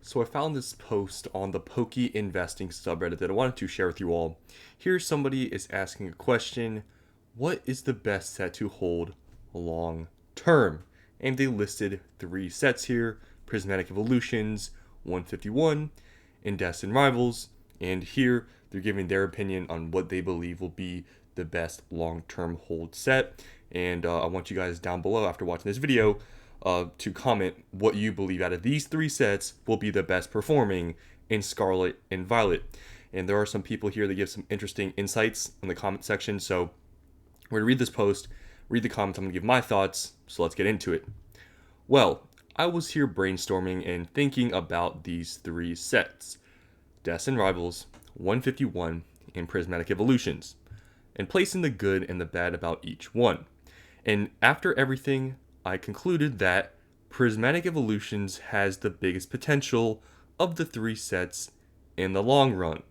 So I found this post on the Pokey Investing subreddit that I wanted to share with you all. Here somebody is asking a question, what is the best set to hold long term? And they listed three sets here, Prismatic Evolutions, 151, and Destined Rivals. And here they're giving their opinion on what they believe will be the best long-term hold set. And I want you guys down below after watching this video to comment what you believe out of these three sets will be the best performing in Scarlet and Violet. And there are some people here that give some interesting insights in the comment section. So we're going to read this post, read the comments, I'm going to give my thoughts, so let's get into it. Well, I was here brainstorming and thinking about these three sets, Destined Rivals, 151, and Prismatic Evolutions, and placing the good and the bad about each one. And after everything, I concluded that Prismatic Evolutions has the biggest potential of the three sets in the long run.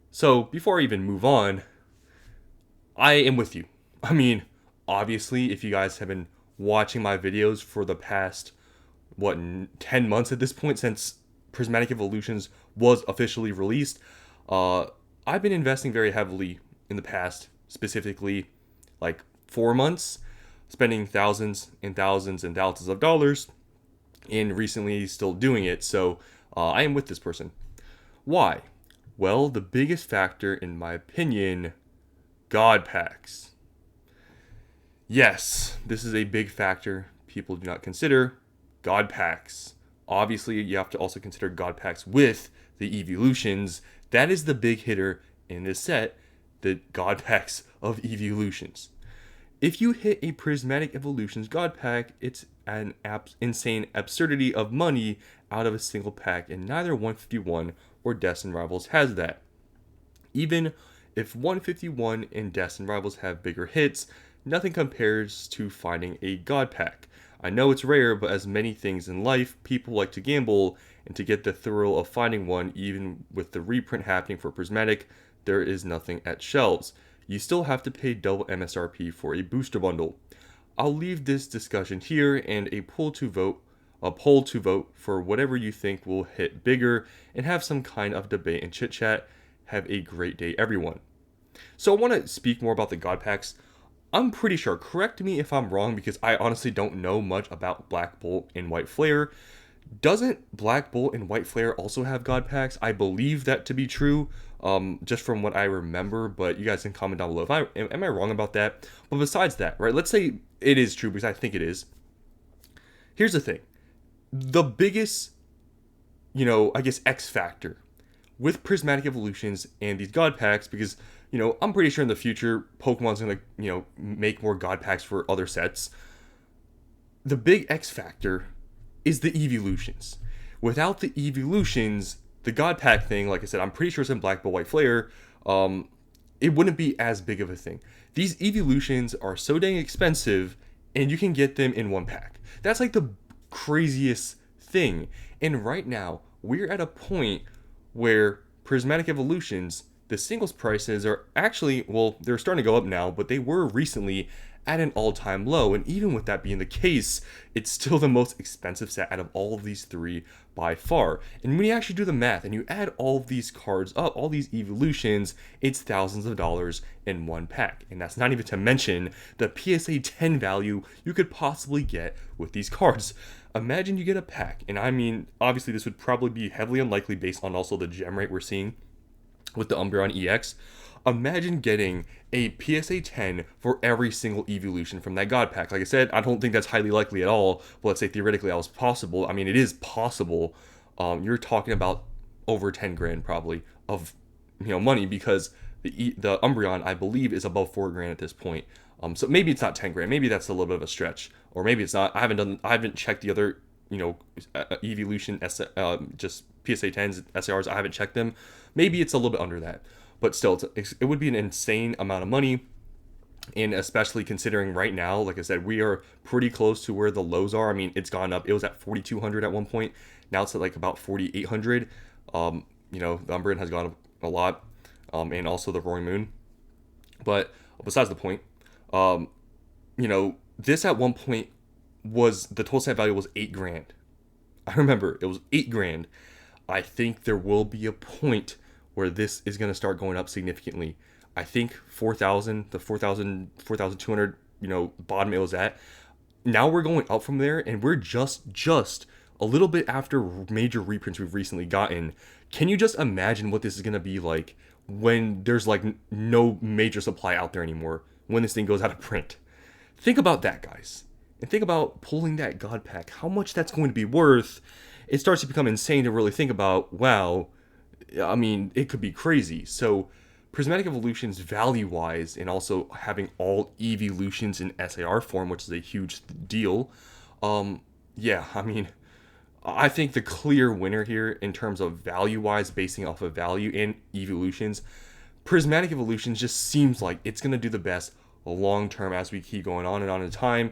So, before I even move on, I am with you. I mean, obviously, if you guys have been watching my videos for the past, 10 months at this point since Prismatic Evolutions was officially released, I've been investing very heavily in the past, specifically like 4 months, spending thousands and thousands and thousands of dollars, and recently still doing it. So I am with this person. Why? Well, the biggest factor, in my opinion, God packs. Yes, this is a big factor people do not consider. God packs. Obviously, you have to also consider God packs with the evolutions. That is the big hitter in this set, the God packs of evolutions. If you hit a Prismatic Evolutions God pack, it's an insane absurdity of money out of a single pack, and neither 151 or Destined Rivals has that. Even if 151 and Destined Rivals have bigger hits, nothing compares to finding a God pack. I know it's rare, but as many things in life, people like to gamble, and to get the thrill of finding one, even with the reprint happening for Prismatic, there is nothing at shelves. You still have to pay double MSRP for a booster bundle. I'll leave this discussion here and a poll to vote for whatever you think will hit bigger, and have some kind of debate and chit chat. Have a great day, everyone. So I want to speak more about the God packs. I'm pretty sure, correct me if I'm wrong, because I honestly don't know much about Black Bolt and White Flare. Doesn't Black Bolt and White Flare also have God packs? I believe that to be true, just from what I remember, but you guys can comment down below if am I wrong about that. But besides that, right, let's say it is true, because I think it is. Here's the thing. The biggest, I guess, X factor with Prismatic Evolutions and these God packs, because, I'm pretty sure in the future, Pokemon's going to, make more God packs for other sets. The big X factor is the evolutions. Without the evolutions, the God pack thing, like I said, I'm pretty sure it's in Black Bolt White Flare, it wouldn't be as big of a thing. These evolutions are so dang expensive, and you can get them in one pack. That's like the craziest thing. And right now, we're at a point where Prismatic Evolutions, the singles prices are actually, well, they're starting to go up now, but they were recently at an all-time low. And even with that being the case, it's still the most expensive set out of all of these three by far. And when you actually do the math and you add all of these cards up, all these evolutions, it's thousands of dollars in one pack. And that's not even to mention the PSA 10 value you could possibly get with these cards. Imagine you get a pack, and I mean, obviously this would probably be heavily unlikely based on also the gem rate we're seeing with the Umbreon EX. Imagine getting a PSA 10 for every single evolution from that God pack. Like I said, I don't think that's highly likely at all, but let's say theoretically that was possible. I mean, it is possible. You're talking about over 10 grand probably of money, because the Umbreon, I believe, is above 4 grand at this point. So maybe it's not 10 grand. Maybe that's a little bit of a stretch, or maybe it's not. I haven't checked the other evolution just PSA 10s SARs. I haven't checked them. Maybe it's a little bit under that, but still, it would be an insane amount of money. And especially considering right now, like I said, we are pretty close to where the lows are. I mean, it's gone up. It was at 4,200 at one point. Now it's at like about 4,800. The Umbreon has gone up a lot, and also the Roaring Moon. But besides the point, this at one point was, the total set value was 8 grand. I remember it was 8 grand. I think there will be a point where this is going to start going up significantly. I think 4,000, the 4,000, 4,200, bottom it was at. Now we're going up from there, and we're just a little bit after major reprints we've recently gotten. Can you just imagine what this is going to be like when there's like no major supply out there anymore, when this thing goes out of print? Think about that, guys. And think about pulling that God pack, how much that's going to be worth. It starts to become insane to really think about, wow, I mean, it could be crazy. So, Prismatic Evolutions value-wise, and also having all evolutions in SAR form, which is a huge deal. Yeah, I mean, I think the clear winner here in terms of value-wise, basing off of value and evolutions, Prismatic Evolutions just seems like it's going to do the best long-term as we keep going on and on in time.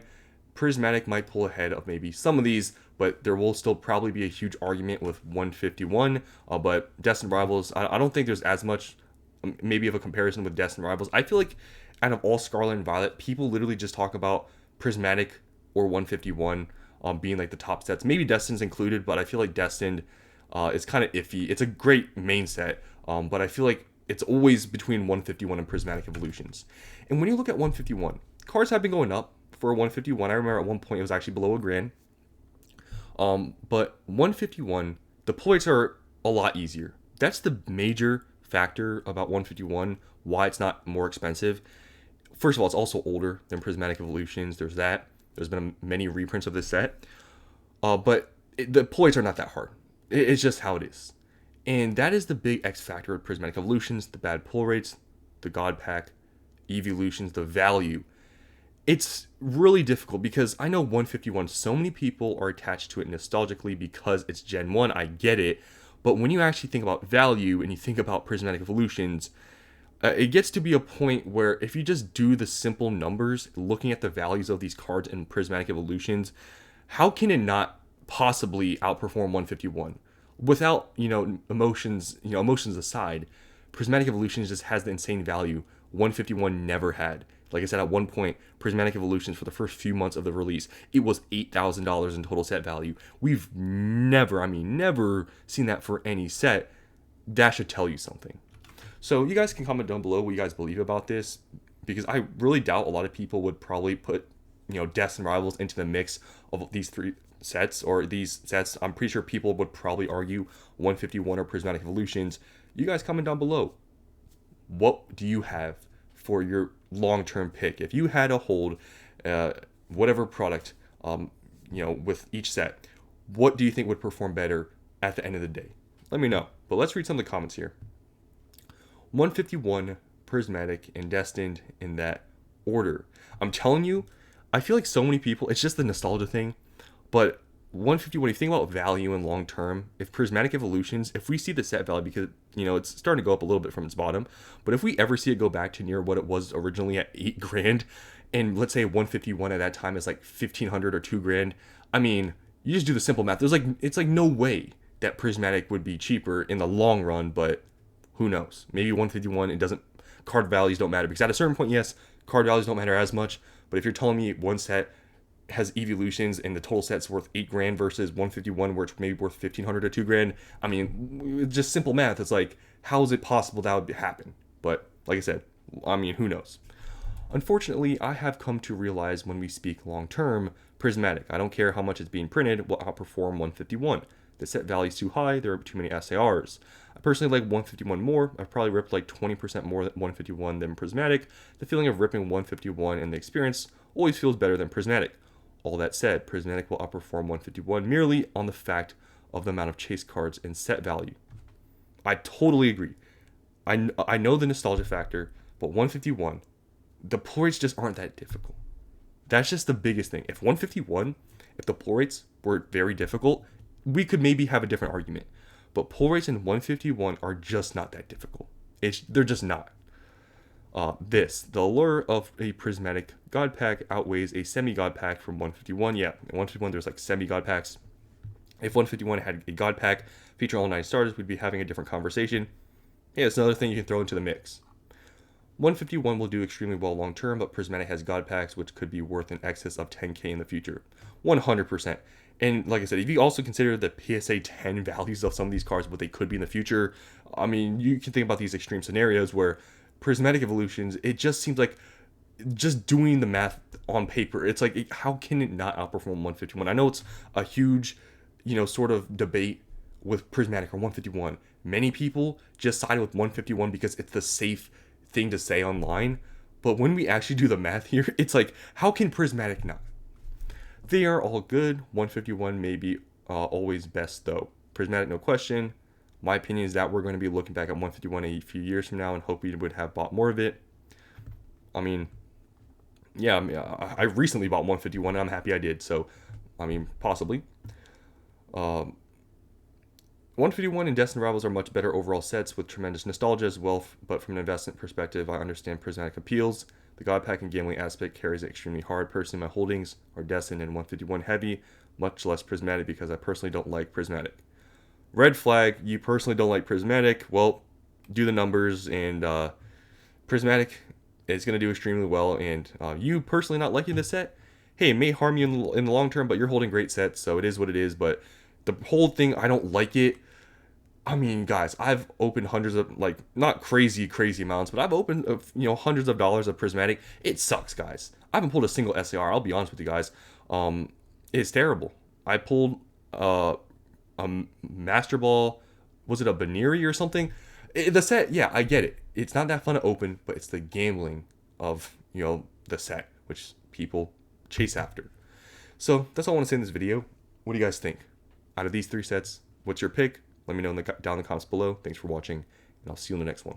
Prismatic might pull ahead of maybe some of these, but there will still probably be a huge argument with 151. But Destined Rivals, I don't think there's as much, maybe of a comparison with Destined Rivals. I feel like out of all Scarlet and Violet, people literally just talk about Prismatic or 151 being like the top sets. Maybe Destined's included, but I feel like Destined is kind of iffy. It's a great main set, but I feel like it's always between 151 and Prismatic Evolutions. And when you look at 151, cards have been going up for 151. I remember at one point it was actually below $1,000. But 151, the pull rates are a lot easier. That's the major factor about 151, why it's not more expensive. First of all, it's also older than Prismatic Evolutions. There's that. There's been many reprints of this set. But the pull rates are not that hard. It's just how it is. And that is the big X factor of Prismatic Evolutions, the bad pull rates, the God Pack, evolutions, the value. It's really difficult because I know 151, so many people are attached to it nostalgically because it's Gen 1, I get it. But when you actually think about value and you think about Prismatic Evolutions, it gets to be a point where if you just do the simple numbers, looking at the values of these cards in Prismatic Evolutions, how can it not possibly outperform 151? Without, emotions aside, Prismatic Evolutions just has the insane value 151 never had. Like I said, at one point, Prismatic Evolutions for the first few months of the release, it was $8,000 in total set value. We've never seen that for any set. That should tell you something. So you guys can comment down below what you guys believe about this, because I really doubt a lot of people would probably put, Destined Rivals into the mix of these three sets or these sets. I'm pretty sure people would probably argue 151 or Prismatic Evolutions. You guys comment down below. What do you have for your long-term pick? If you had to hold whatever product, with each set, what do you think would perform better at the end of the day? Let me know. But let's read some of the comments here. 151, Prismatic, and Destined in that order. I'm telling you, I feel like so many people, it's just the nostalgia thing, but 151, if you think about value and long term, if Prismatic Evolutions, if we see the set value, because it's starting to go up a little bit from its bottom, but if we ever see it go back to near what it was originally at $8,000, and let's say 151 at that time is like 1,500 or $2,000, I mean, you just do the simple math. It's like no way that Prismatic would be cheaper in the long run, but who knows? Maybe 151, card values don't matter, because at a certain point, yes, card values don't matter as much, but if you're telling me one set has evolutions and the total set's worth $8,000 versus 151 where it's maybe worth 1,500 or $2,000, I mean, just simple math. It's like, how is it possible that would happen? But like I said, I mean, who knows? Unfortunately, I have come to realize when we speak long term, Prismatic, I don't care how much it's being printed, will outperform 151. The set value is too high, there are too many SARs. I personally like 151 more. I've probably ripped like 20% more than 151 than Prismatic. The feeling of ripping 151 and the experience always feels better than Prismatic. All that said, Prismatic will outperform 151 merely on the fact of the amount of chase cards and set value. I totally agree. I know the nostalgia factor, but 151, the pull rates just aren't that difficult. That's just the biggest thing. If the pull rates were very difficult, we could maybe have a different argument. But pull rates in 151 are just not that difficult. They're just not. The allure of a Prismatic God Pack outweighs a semi-God Pack from 151. Yeah, in 151 there's like semi-God Packs. If 151 had a God Pack featuring all 9 starters, we'd be having a different conversation. Yeah, it's another thing you can throw into the mix. 151 will do extremely well long term, but Prismatic has God Packs which could be worth in excess of 10k in the future. 100%. And like I said, if you also consider the PSA 10 values of some of these cards, what they could be in the future, I mean, you can think about these extreme scenarios where prismatic evolutions, it just seems like just doing the math on paper, it's like, how can it not outperform 151? I know it's a huge, sort of debate with prismatic or 151. Many people just side with 151 because it's the safe thing to say online. But when we actually do the math here, it's like, how can prismatic not? They are all good. 151 may be always best though. Prismatic, no question. My opinion is that we're going to be looking back at 151 a few years from now and hope we would have bought more of it. I mean, yeah, I recently bought 151 and I'm happy I did. So, I mean, possibly. 151 and Destined Rivals are much better overall sets with tremendous nostalgia as well, but from an investment perspective, I understand Prismatic appeals. The God Pack and gambling aspect carries it extremely hard. Personally, my holdings are Destined and 151 heavy, much less Prismatic because I personally don't like Prismatic. Red flag, you personally don't like Prismatic. Well, do the numbers, and Prismatic is going to do extremely well, and you personally not liking the set, hey, it may harm you in the long term, but you're holding great sets, so it is what it is. But the whole thing, I don't like it. I mean, guys, I've opened hundreds of, like, not crazy amounts, but I've opened, hundreds of dollars of Prismatic. It sucks, guys. I haven't pulled a single SAR. I'll be honest with you guys. It's terrible. I pulled a Master Ball. Was it a Baneri or something? The set, yeah, I get it. It's not that fun to open, but it's the gambling of, the set, which people chase after. So that's all I want to say in this video. What do you guys think? Out of these three sets, what's your pick? Let me know down in the comments below. Thanks for watching, and I'll see you in the next one.